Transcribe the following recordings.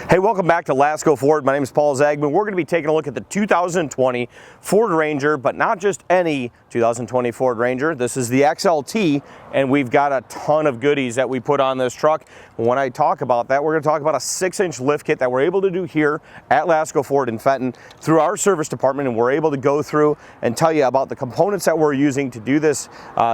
Hey, welcome back to Lasco Ford. My name is Paul Zagman. We're going to be taking a look at the 2020 Ford Ranger, but not just any 2020 Ford Ranger. This is the XLT, and we've got a ton of goodies that we put on this truck. When I talk about that, we're going to talk about a 6-inch lift kit that we're able to do here at Lasco Ford in Fenton through our service department, and we're able to go through and tell you about the components that we're using to do this,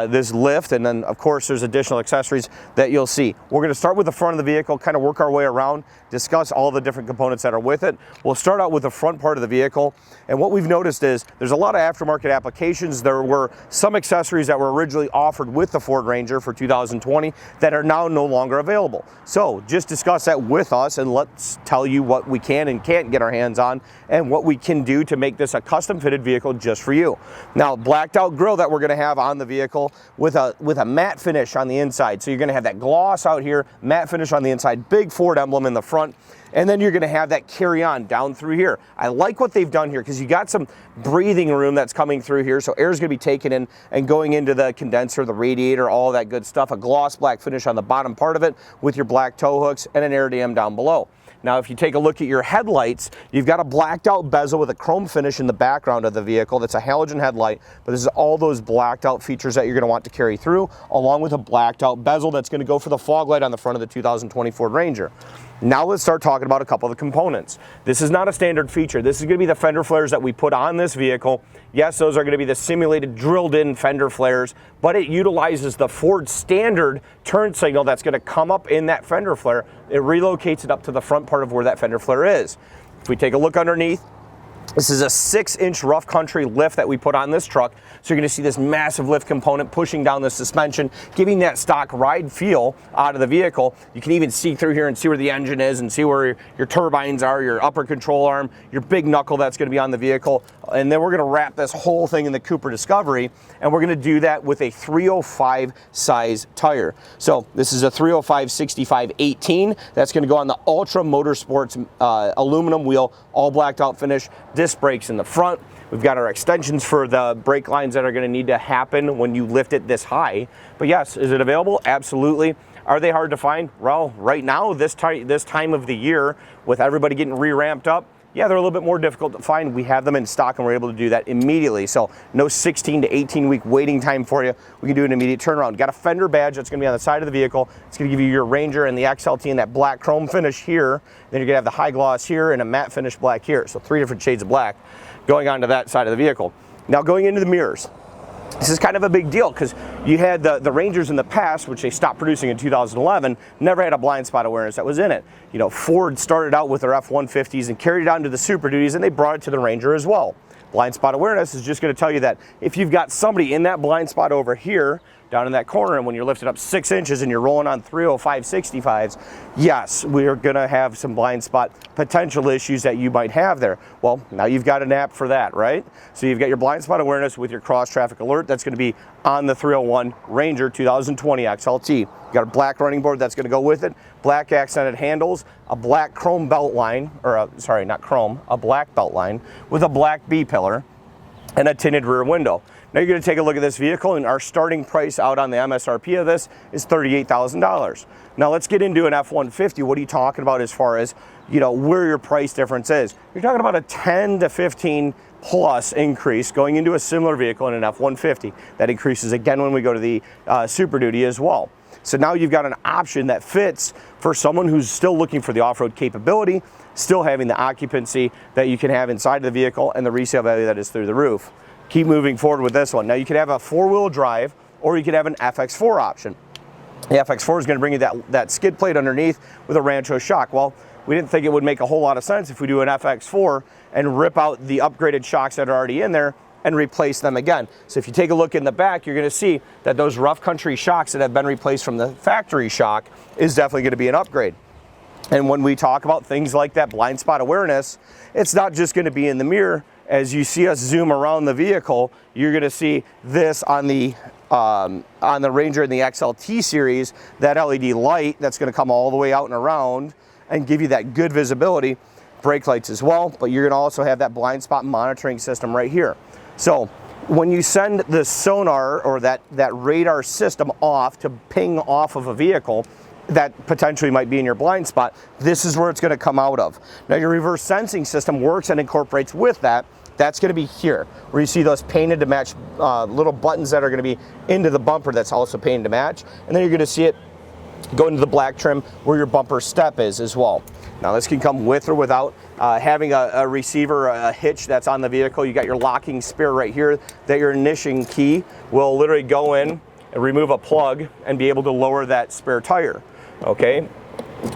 this lift, and then of course there's additional accessories that you'll see. We're going to start with the front of the vehicle, kind of work our way around, discuss all the different components that are with it. We'll start out with the front part of the vehicle, and what we've noticed is there's a lot of aftermarket applications. There were some accessories that were originally offered with the Ford Ranger for 2020 that are now no longer available. So just discuss that with us, and let's tell you what we can and can't get our hands on and what we can do to make this a custom fitted vehicle just for you. Now, blacked out grille that we're going to have on the vehicle with a matte finish on the inside. So you're going to have that gloss out here, matte finish on the inside, big Ford emblem in the front. And then you're going to have that carry on down through here. I like what they've done here because you got some breathing room that's coming through here. So air is going to be taken in and going into the condenser, the radiator, all that good stuff. A gloss black finish on the bottom part of it with your black tow hooks and an air dam down below. Now, if you take a look at your headlights, you've got a blacked out bezel with a chrome finish in the background of the vehicle. That's a halogen headlight, but this is all those blacked out features that you're going to want to carry through, along with a blacked out bezel that's going to go for the fog light on the front of the 2020 Ford Ranger. Now let's start talking about a couple of the components. This is not a standard feature. This is going to be the Fender Flares that we put on this vehicle. Yes, those are going to be the simulated drilled in Fender Flares, but it utilizes the Ford standard turn signal that's going to come up in that Fender Flare. It relocates it up to the front part of where that Fender Flare is. If we take a look underneath, this is a 6-inch rough country lift that we put on this truck. So you're going to see this massive lift component pushing down the suspension, giving that stock ride feel out of the vehicle. You can even see through here and see where the engine is and see where your turbines are, your upper control arm, your big knuckle that's going to be on the vehicle. And then we're going to wrap this whole thing in the Cooper Discovery, and we're going to do that with a 305 size tire. So this is a 305 65/18. That's going to go on the Ultra Motorsports aluminum wheel, all blacked out finish, disc brakes in the front. We've got our extensions for the brake lines that are going to need to happen when you lift it this high. But yes, is it available? Absolutely. Are they hard to find? Well, right now, this time of the year, with everybody getting re-ramped up, yeah, they're a little bit more difficult to find. We have them in stock and we're able to do that immediately. So no 16 to 18 week waiting time for you. We can do an immediate turnaround. Got a Fender badge that's going to be on the side of the vehicle. It's going to give you your Ranger and the XLT in that black chrome finish here. Then you're going to have the high gloss here and a matte finish black here. So 3 different shades of black going onto that side of the vehicle. Now going into the mirrors. This is kind of a big deal because you had the Rangers in the past, which they stopped producing in 2011, never had a blind spot awareness that was in it. You know, Ford started out with their F-150s and carried it on to the Super Duties, and they brought it to the Ranger as well. Blind spot awareness is just going to tell you that if you've got somebody in that blind spot over here, down in that corner, and when you're lifted up 6 inches and you're rolling on 305 65s, yes, we're going to have some blind spot potential issues that you might have there. Well, now you've got an app for that, right? So you've got your blind spot awareness with your cross traffic alert. That's going to be on the 301 Ranger 2020 XLT. You got a black running board that's going to go with it, black accented handles, a black chrome belt line, or sorry, not chrome, a black belt line with a black B-pillar and a tinted rear window. Now you're going to take a look at this vehicle, and our starting price out on the MSRP of this is $38,000. Now let's get into an F-150. What are you talking about as far as, you know, where your price difference is? You're talking about a 10 to 15 plus increase going into a similar vehicle in an F-150. That increases again when we go to the Super Duty as well. So now you've got an option that fits for someone who's still looking for the off-road capability, still having the occupancy that you can have inside of the vehicle and the resale value that is through the roof. Keep moving forward with this one. Now you could have a 4-wheel drive, or you could have an FX4 option. The FX4 is going to bring you that skid plate underneath with a Rancho shock. Well, we didn't think it would make a whole lot of sense if we do an FX4 and rip out the upgraded shocks that are already in there and replace them again. So if you take a look in the back, you're going to see that those rough country shocks that have been replaced from the factory shock is definitely going to be an upgrade. And when we talk about things like that blind spot awareness, it's not just going to be in the mirror. As you see us zoom around the vehicle, you're going to see this on the Ranger and the XLT series, that LED light that's going to come all the way out and around and give you that good visibility. Brake lights as well, but you're going to also have that blind spot monitoring system right here. So when you send the sonar or that radar system off to ping off of a vehicle, that potentially might be in your blind spot, this is where it's going to come out of. Now your reverse sensing system works and incorporates with that. That's going to be here, where you see those painted to match little buttons that are going to be into the bumper that's also painted to match. And then you're going to see it go into the black trim where your bumper step is as well. Now this can come with or without having a receiver, a hitch that's on the vehicle. You got your locking spare right here that your ignition key will literally go in and remove a plug and be able to lower that spare tire. Okay,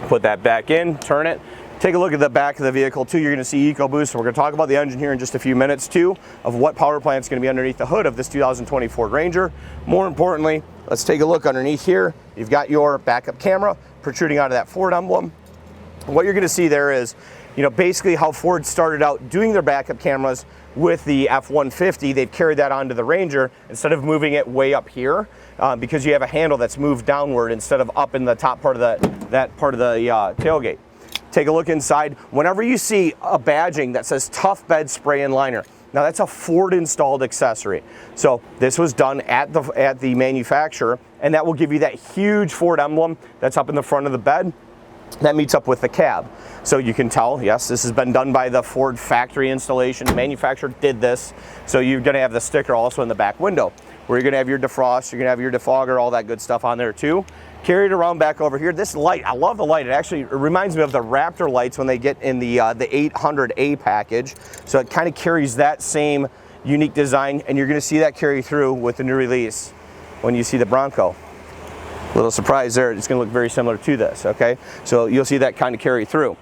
put that back in, turn it. Take a look at the back of the vehicle too. You're going to see EcoBoost. We're going to talk about the engine here in just a few minutes too, of what power plant is going to be underneath the hood of this 2020 Ford Ranger. More importantly, let's take a look underneath here. You've got your backup camera protruding out of that Ford emblem. What you're going to see there is, you know, basically how Ford started out doing their backup cameras with the F-150. They've carried that onto the Ranger instead of moving it way up here, because you have a handle that's moved downward instead of up in the top part of that part of the tailgate. Take a look inside. Whenever you see a badging that says Tough Bed Spray and Liner, now that's a Ford installed accessory. So this was done at the manufacturer, and that will give you that huge Ford emblem that's up in the front of the bed. That meets up with the cab. So you can tell, yes, this has been done by the Ford factory installation. The manufacturer did this. So you're gonna have the sticker also in the back window, where you're gonna have your defrost, you're gonna have your defogger, all that good stuff on there too. Carry it around back over here. This light, I love the light. It actually reminds me of the Raptor lights when they get in the 800A package. So it kind of carries that same unique design, and you're gonna see that carry through with the new release when you see the Bronco. Little surprise there, it's gonna look very similar to this, okay? So you'll see that kind of carry through.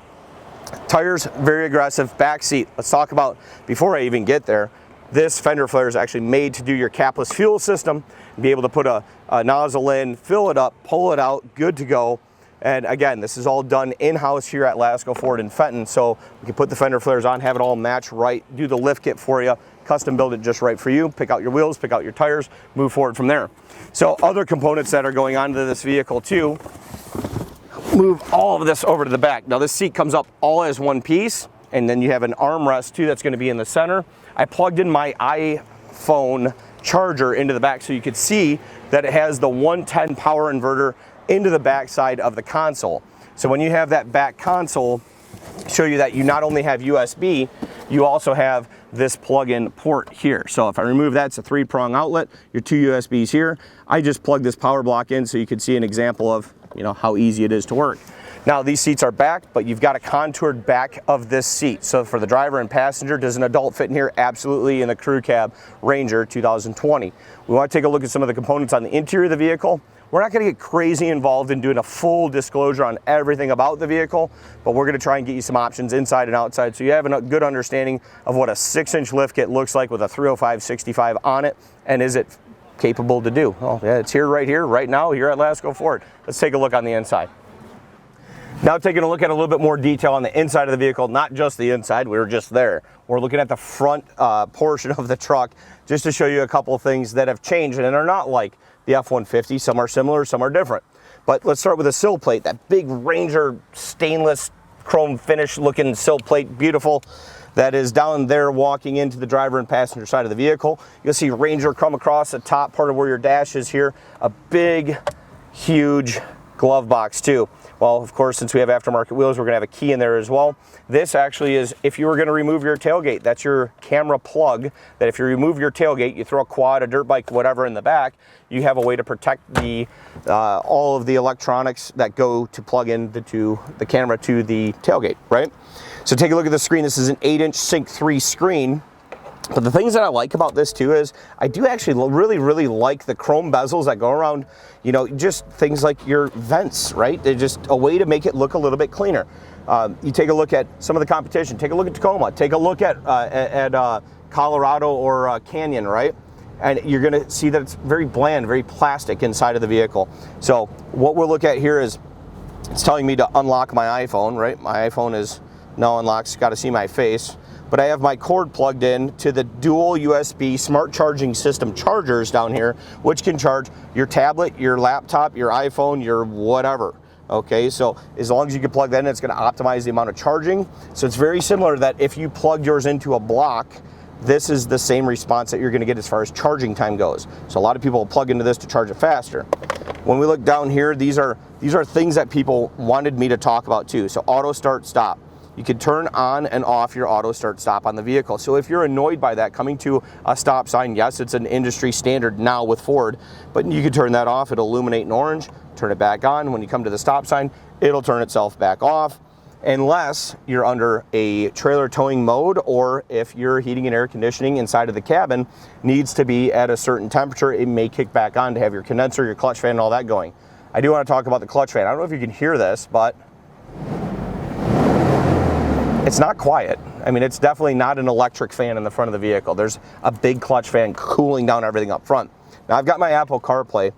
Tires, very aggressive. Back seat, let's talk about, before I even get there, this Fender Flare is actually made to do your capless fuel system, be able to put a nozzle in, fill it up, pull it out, good to go. And again, this is all done in-house here at Lasco Ford in Fenton, so we can put the Fender Flares on, have it all match right, do the lift kit for you, custom build it just right for you, pick out your wheels, pick out your tires, move forward from there. So other components that are going onto this vehicle too, move all of this over to the back. Now this seat comes up all as one piece, and then you have an armrest too that's going to be in the center. I plugged in my iPhone charger into the back so you could see that it has the 110 power inverter into the back side of the console. So when you have that back console, show you that you not only have USB, you also have this plug-in port here. So if I remove that, it's a 3-prong outlet, your 2 USBs here. I just plug this power block in so you can see an example of, you know, how easy it is to work. Now these seats are back, but you've got a contoured back of this seat. So for the driver and passenger, does an adult fit in here? Absolutely, in the crew cab Ranger 2020. We want to take a look at some of the components on the interior of the vehicle. We're not going to get crazy involved in doing a full disclosure on everything about the vehicle, but we're going to try and get you some options inside and outside so you have a good understanding of what a 6-inch lift kit looks like with a 305/65 on it, and is it capable to do? Well, yeah, it's here right now, here at Lasco Ford. Let's take a look on the inside. Now taking a look at a little bit more detail on the inside of the vehicle, not just the inside, we were just there. We're looking at the front portion of the truck just to show you a couple of things that have changed and are not like the F-150. Some are similar, some are different. But let's start with the sill plate, that big Ranger stainless chrome finish looking sill plate, beautiful. That is down there walking into the driver and passenger side of the vehicle. You'll see Ranger come across the top part of where your dash is here. A big, huge glove box too. Well, of course, since we have aftermarket wheels, we're gonna have a key in there as well. This actually is, if you were gonna remove your tailgate, that's your camera plug, that if you remove your tailgate, you throw a quad, a dirt bike, whatever in the back, you have a way to protect the all of the electronics that go to plug into the camera to the tailgate, right? So take a look at the screen. This is an 8-inch Sync 3 screen. But the things that I like about this too is I do actually really like the chrome bezels that go around, you know, just things like your vents, right? They're just a way to make it look a little bit cleaner. You take a look at some of the competition, take a look at Tacoma, take a look at Colorado or Canyon, right? And you're gonna see that it's very bland, very plastic inside of the vehicle. So what we'll look at here is, it's telling me to unlock my iPhone, right? My iPhone is now unlocked, it's gotta see my face. But I have my cord plugged in to the dual USB smart charging system chargers down here, which can charge your tablet, your laptop, your iPhone, your whatever. Okay, so as long as you can plug that in, it's gonna optimize the amount of charging. So it's very similar that if you plug yours into a block, this is the same response that you're gonna get as far as charging time goes. So a lot of people will plug into this to charge it faster. When we look down here, these are things that people wanted me to talk about too. So auto start stop. You can turn on and off your auto start stop on the vehicle. So if you're annoyed by that coming to a stop sign, yes, it's an industry standard now with Ford, but you can turn that off. It'll illuminate in orange, turn it back on. When you come to the stop sign, it'll turn itself back off, unless you're under a trailer towing mode, or if your heating and air conditioning inside of the cabin needs to be at a certain temperature, it may kick back on to have your condenser, your clutch fan, and all that going. I do want to talk about the clutch fan. I don't know if you can hear this, but it's not quiet. I mean, it's definitely not an electric fan in the front of the vehicle. There's a big clutch fan cooling down everything up front. Now, I've got my Apple Carplay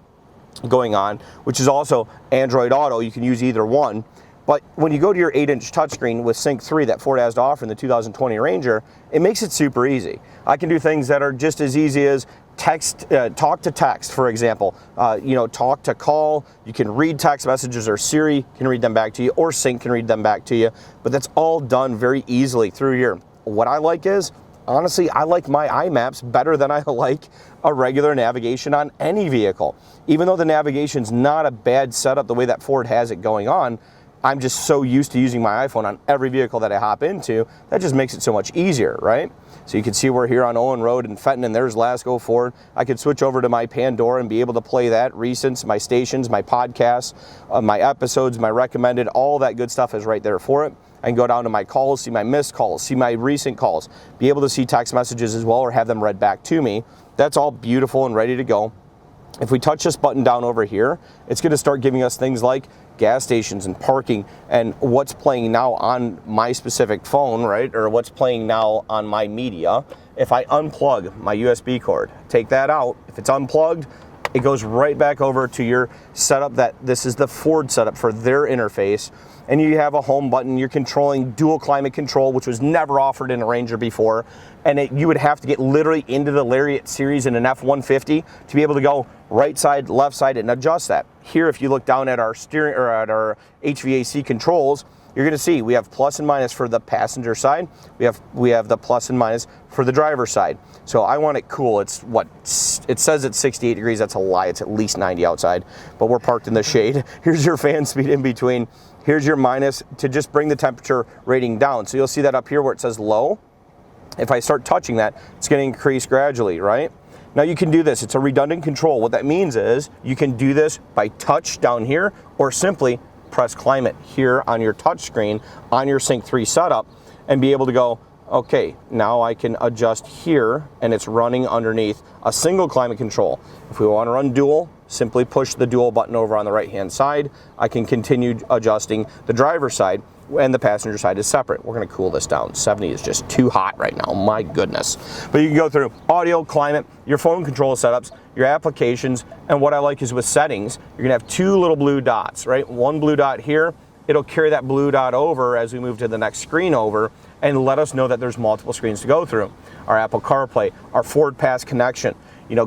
going on, which is also Android Auto. You can use either one. But when you go to your 8-inch touchscreen with Sync 3 that Ford has to offer in the 2020 Ranger, it makes it super easy. I can do things that are just as easy as text, talk to text, for example. Talk to call. You can read text messages, or Siri can read them back to you, or Sync can read them back to you. But that's all done very easily through here. What I like is, honestly, I like my iMaps better than I like a regular navigation on any vehicle. Even though the navigation's not a bad setup the way that Ford has it going on, I'm just so used to using my iPhone on every vehicle that I hop into, that just makes it so much easier, right? So you can see we're here on Owen Road in Fenton, and there's Lasco Ford. I could switch over to my Pandora and be able to play that, recents, my stations, my podcasts, my episodes, my recommended, all that good stuff is right there for it. I can go down to my calls, see my missed calls, see my recent calls, be able to see text messages as well, or have them read back to me. That's all beautiful and ready to go. If we touch this button down over here, it's going to start giving us things like gas stations and parking and what's playing now on my specific phone, right? Or what's playing now on my media. If I unplug my USB cord, take that out, if it's unplugged, it goes right back over to your setup. That this is the Ford setup for their interface. And you have a home button. You're controlling dual climate control, which was never offered in a Ranger before. And you would have to get literally into the Lariat series in an F-150 to be able to go right side, left side, and adjust that. Here, if you look down at our steering or at our HVAC controls, you're going to see we have plus and minus for the passenger side. We have the plus and minus for the driver's side. So I want it cool. It says it's 68 degrees. That's a lie. It's at least 90 outside, but we're parked in the shade. Here's your fan speed in between. Here's your minus to just bring the temperature rating down. So you'll see that up here where it says low. If I start touching that, it's going to increase gradually, right? Now you can do this. It's a redundant control. What that means is you can do this by touch down here, or simply press climate here on your touch screen on your Sync 3 setup and be able to go, okay, now I can adjust here, and it's running underneath a single climate control. If we want to run dual, simply push the dual button over on the right hand side. I can continue adjusting the driver's side, and the passenger side is separate. We're going to cool this down. 70 is just too hot right now, my goodness. But you can go through audio, climate, your phone control setups, your applications, and what I like is with settings, you're going to have two little blue dots, right? One blue dot here. It'll carry that blue dot over as we move to the next screen over and let us know that there's multiple screens to go through. Our Apple CarPlay, our Ford Pass connection,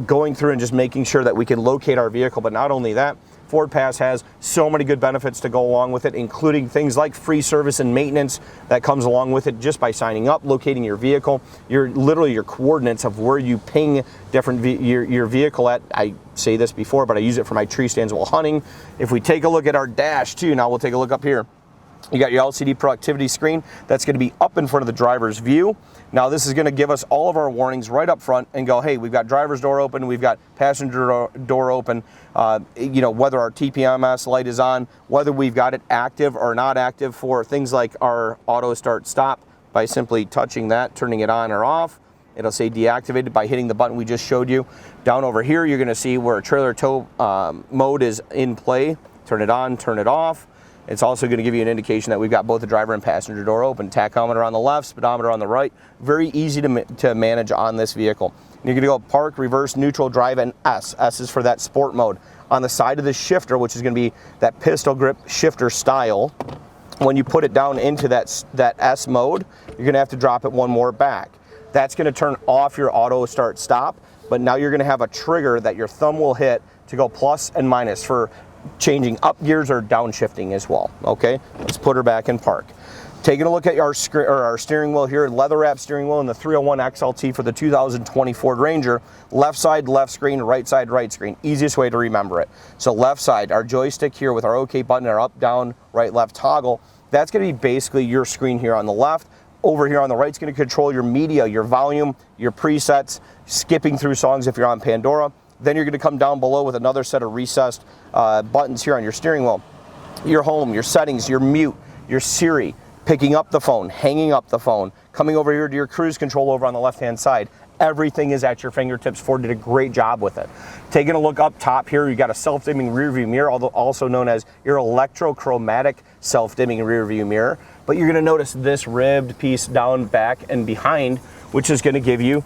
going through and just making sure that we can locate our vehicle. But not only that, Ford Pass has so many good benefits to go along with it, including things like free service and maintenance that comes along with it just by signing up, locating your vehicle, literally your coordinates of where you ping different your vehicle at. I say this before, but I use it for my tree stands while hunting. If we take a look at our dash too, now we'll take a look up here. You got your LCD proactivity screen that's going to be up in front of the driver's view. Now this is going to give us all of our warnings right up front and go, hey, we've got driver's door open, we've got passenger door open, whether our TPMS light is on, whether we've got it active or not active for things like our auto start stop by simply touching that, turning it on or off. It'll say deactivated by hitting the button we just showed you. Down over here, you're going to see where trailer tow mode is in play. Turn it on, turn it off. It's also going to give you an indication that we've got both the driver and passenger door open. Tachometer on the left, speedometer on the right. Very easy to manage on this vehicle. You're going to go park, reverse, neutral, drive, and S. S is for that sport mode. On the side of the shifter, which is going to be that pistol grip shifter style, when you put it down into that S mode, you're going to have to drop it one more back. That's going to turn off your auto start stop, but now you're going to have a trigger that your thumb will hit to go plus and minus for changing up gears or downshifting as well. Okay, let's put her back in park. Taking a look at our steering wheel here, leather wrap steering wheel in the 301 XLT for the 2020 Ford Ranger. Left side, left screen, right side, right screen. Easiest way to remember it. So left side, our joystick here with our OK button, our up, down, right, left toggle. That's going to be basically your screen here on the left. Over here on the right is going to control your media, your volume, your presets, skipping through songs if you're on Pandora. Then you're going to come down below with another set of recessed buttons here on your steering wheel. Your home, your settings, your mute, your Siri, picking up the phone, hanging up the phone, coming over here to your cruise control over on the left-hand side. Everything is at your fingertips. Ford did a great job with it. Taking a look up top here, you got a self-dimming rear view mirror, also known as your electrochromatic self-dimming rear view mirror. But you're going to notice this ribbed piece down back and behind, which is going to give you,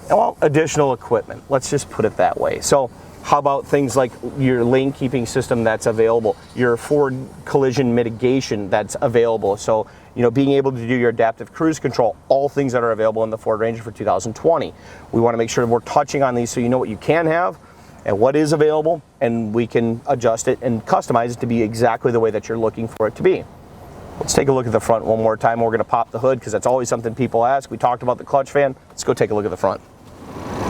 well, additional equipment. Let's just put it that way. So how about things like your lane keeping system that's available, your Ford collision mitigation that's available. So, you know, being able to do your adaptive cruise control, all things that are available in the Ford Ranger for 2020. We want to make sure that we're touching on these so you know what you can have and what is available, and we can adjust it and customize it to be exactly the way that you're looking for it to be. Let's take a look at the front one more time. We're going to pop the hood because that's always something people ask. We talked about the clutch fan. Let's go take a look at the front.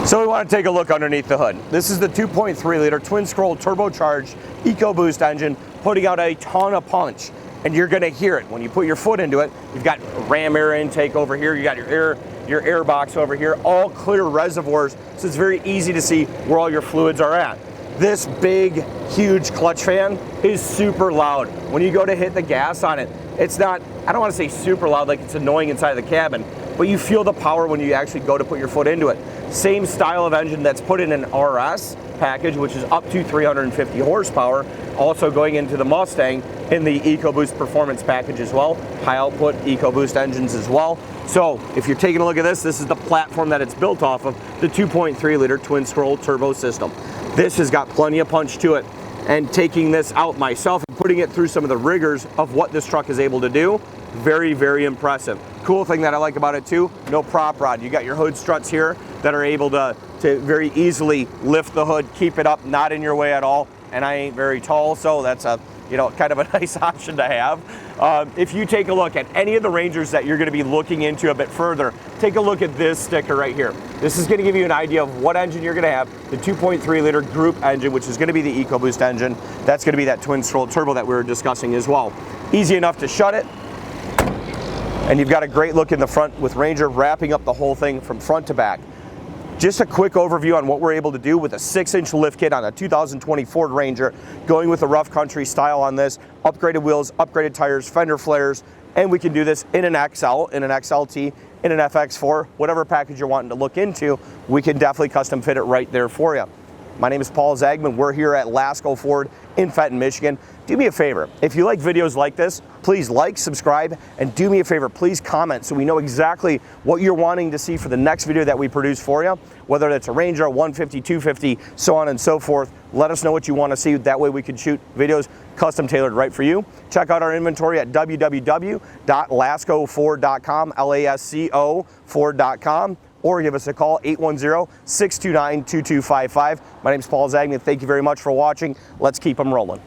So we want to take a look underneath the hood. This is the 2.3 liter twin scroll turbocharged EcoBoost engine, putting out a ton of punch. And you're going to hear it when you put your foot into it. You've got ram air intake over here. You got your air box over here, all clear reservoirs. So it's very easy to see where all your fluids are at. This big, huge clutch fan is super loud. When you go to hit the gas on it, it's not, I don't want to say super loud like it's annoying inside of the cabin, but you feel the power when you actually go to put your foot into it. Same style of engine that's put in an RS package, which is up to 350 horsepower, also going into the Mustang in the EcoBoost performance package as well. High output EcoBoost engines as well. So if you're taking a look at this is the platform that it's built off of, the 2.3 liter twin scroll turbo system. This has got plenty of punch to it. And taking this out myself and putting it through some of the rigors of what this truck is able to do, very, very impressive. Cool thing that I like about it too, no prop rod. You got your hood struts here that are able to very easily lift the hood, keep it up, not in your way at all. And I ain't very tall, so that's a, you know, kind of a nice option to have. If you take a look at any of the Rangers that you're going to be looking into a bit further, take a look at this sticker right here. This is going to give you an idea of what engine you're going to have. The 2.3 liter group engine, which is going to be the EcoBoost engine. That's going to be that twin scroll turbo that we were discussing as well. Easy enough to shut it. And you've got a great look in the front with Ranger wrapping up the whole thing from front to back. Just a quick overview on what we're able to do with a 6-inch lift kit on a 2020 Ford Ranger, going with the rough country style on this, upgraded wheels, upgraded tires, Fender Flares, and we can do this in an XL, in an XLT, in an FX4, whatever package you're wanting to look into, we can definitely custom fit it right there for you. My name is Paul Zagman. We're here at Lasco Ford in Fenton, Michigan. Do me a favor, if you like videos like this, please like, subscribe, and do me a favor, please comment so we know exactly what you're wanting to see for the next video that we produce for you, whether that's a Ranger, 150, 250, so on and so forth. Let us know what you want to see. That way we can shoot videos custom tailored right for you. Check out our inventory at www.lascoford.com, L-A-S-C-O Ford.com, or give us a call, 810-629-2255. My name is Paul Zagman. Thank you very much for watching. Let's keep them rolling.